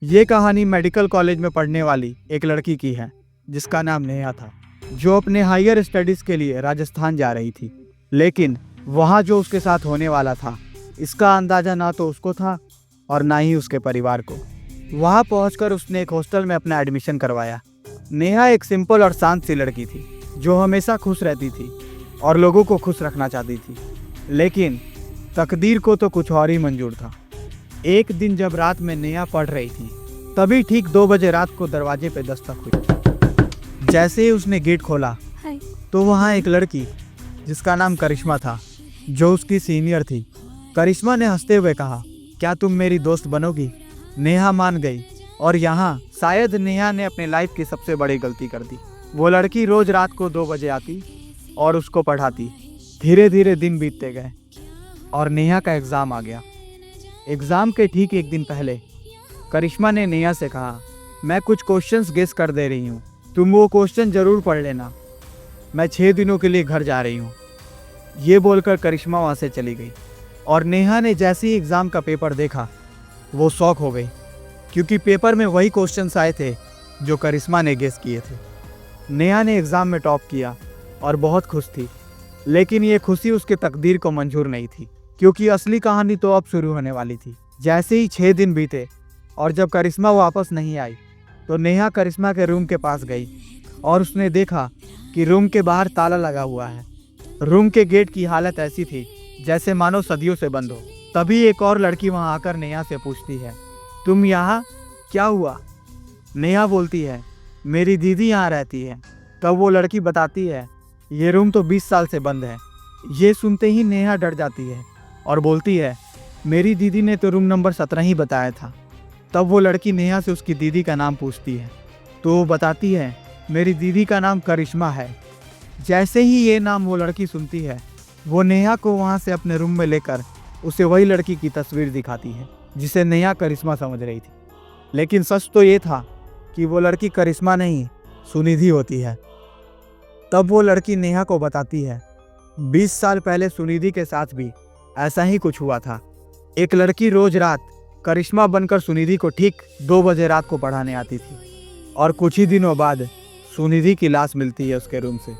ये कहानी medical college में पढ़ने वाली एक लड़की की है जिसका नाम नेहा था, जो अपने हायर स्टडीज के लिए राजस्थान जा रही थी। लेकिन वहाँ जो उसके साथ होने वाला था, इसका अंदाजा ना तो उसको था और ना ही उसके परिवार को। वहाँ पहुंचकर उसने एक हॉस्टल में अपना एडमिशन करवाया। नेहा एक सिंपल और शांत सी लड़की थी जो हमेशा खुश रहती थी और लोगों को खुश रखना चाहती थी। लेकिन तकदीर को तो कुछ और ही मंजूर था। एक दिन जब रात में नेहा पढ़ रही थी, तभी ठीक 2 बजे रात को दरवाजे पे दस्तक हुई। जैसे ही उसने गेट खोला तो वहाँ एक लड़की जिसका नाम करिश्मा था, जो उसकी सीनियर थी। करिश्मा ने हंसते हुए कहा, क्या तुम मेरी दोस्त बनोगी? नेहा मान गई और यहाँ शायद नेहा ने अपने लाइफ की सबसे बड़ी गलती कर दी। वो लड़की रोज रात को 2 बजे आती और उसको पढ़ाती। धीरे धीरे दिन बीतते गए और नेहा का एग्ज़ाम आ गया। एग्ज़ाम के ठीक एक दिन पहले करिश्मा ने नेहा से कहा, मैं कुछ क्वेश्चंस गेस कर दे रही हूँ, तुम वो क्वेश्चन ज़रूर पढ़ लेना। मैं 6 दिनों के लिए घर जा रही हूँ। ये बोलकर करिश्मा वहाँ से चली गई और नेहा ने जैसे ही एग्ज़ाम का पेपर देखा, वो शॉक हो गई, क्योंकि पेपर में वही क्वेश्चंस आए थे जो करिश्मा ने गेस किए थे। नेहा ने एग्ज़ाम में टॉप किया और बहुत खुश थी। लेकिन ये खुशी उसके तकदीर को मंजूर नहीं थी, क्योंकि असली कहानी तो अब शुरू होने वाली थी। जैसे ही 6 दिन बीते और जब करिश्मा वापस नहीं आई, तो नेहा करिश्मा के रूम के पास गई और उसने देखा कि रूम के बाहर ताला लगा हुआ है। रूम के गेट की हालत ऐसी थी जैसे मानो सदियों से बंद हो। तभी एक और लड़की वहाँ आकर नेहा से पूछती है, तुम यहाँ? क्या हुआ? नेहा बोलती है, मेरी दीदी यहाँ रहती है। तब वो लड़की बताती है, ये रूम तो 20 साल से बंद है। ये सुनते ही नेहा डर जाती है और बोलती है, मेरी दीदी ने तो रूम नंबर 17 ही बताया था। तब वो लड़की नेहा से उसकी दीदी का नाम पूछती है, तो वो बताती है, मेरी दीदी का नाम करिश्मा है। जैसे ही ये नाम वो लड़की सुनती है, वो नेहा को वहाँ से अपने रूम में लेकर उसे वही लड़की की तस्वीर दिखाती है जिसे नेहा करिश्मा समझ रही थी। लेकिन सच तो ये था कि वो लड़की करिश्मा नहीं, सुनिधि होती है। तब वो लड़की नेहा को बताती है, 20 साल पहले सुनिधि के साथ भी ऐसा ही कुछ हुआ था। एक लड़की रोज रात करिश्मा बनकर सुनिधि को ठीक 2 बजे रात को पढ़ाने आती थी और कुछ ही दिनों बाद सुनिधि की लाश मिलती है उसके रूम से।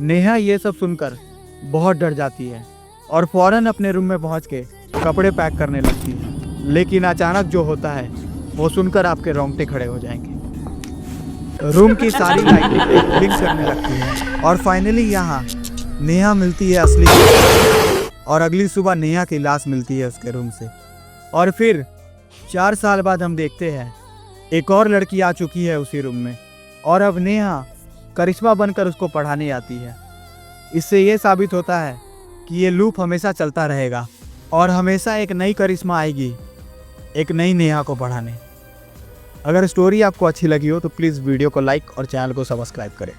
नेहा ये सब सुनकर बहुत डर जाती है और फौरन अपने रूम में पहुंच के कपड़े पैक करने लगती है। लेकिन अचानक जो होता है वो सुनकर आपके रोंगटे खड़े हो जाएंगे। रूम की सारी लाइटें ब्लिंक करने लगती है और फाइनली यहाँ नेहा मिलती है असली, और अगली सुबह नेहा की लाश मिलती है उसके रूम से। और फिर 4 साल बाद हम देखते हैं एक और लड़की आ चुकी है उसी रूम में, और अब नेहा करिश्मा बनकर उसको पढ़ाने आती है। इससे ये साबित होता है कि ये लूप हमेशा चलता रहेगा और हमेशा एक नई करिश्मा आएगी एक नई नेहा को पढ़ाने। अगर स्टोरी आपको अच्छी लगी हो तो प्लीज़ वीडियो को लाइक और चैनल को सब्सक्राइब करें।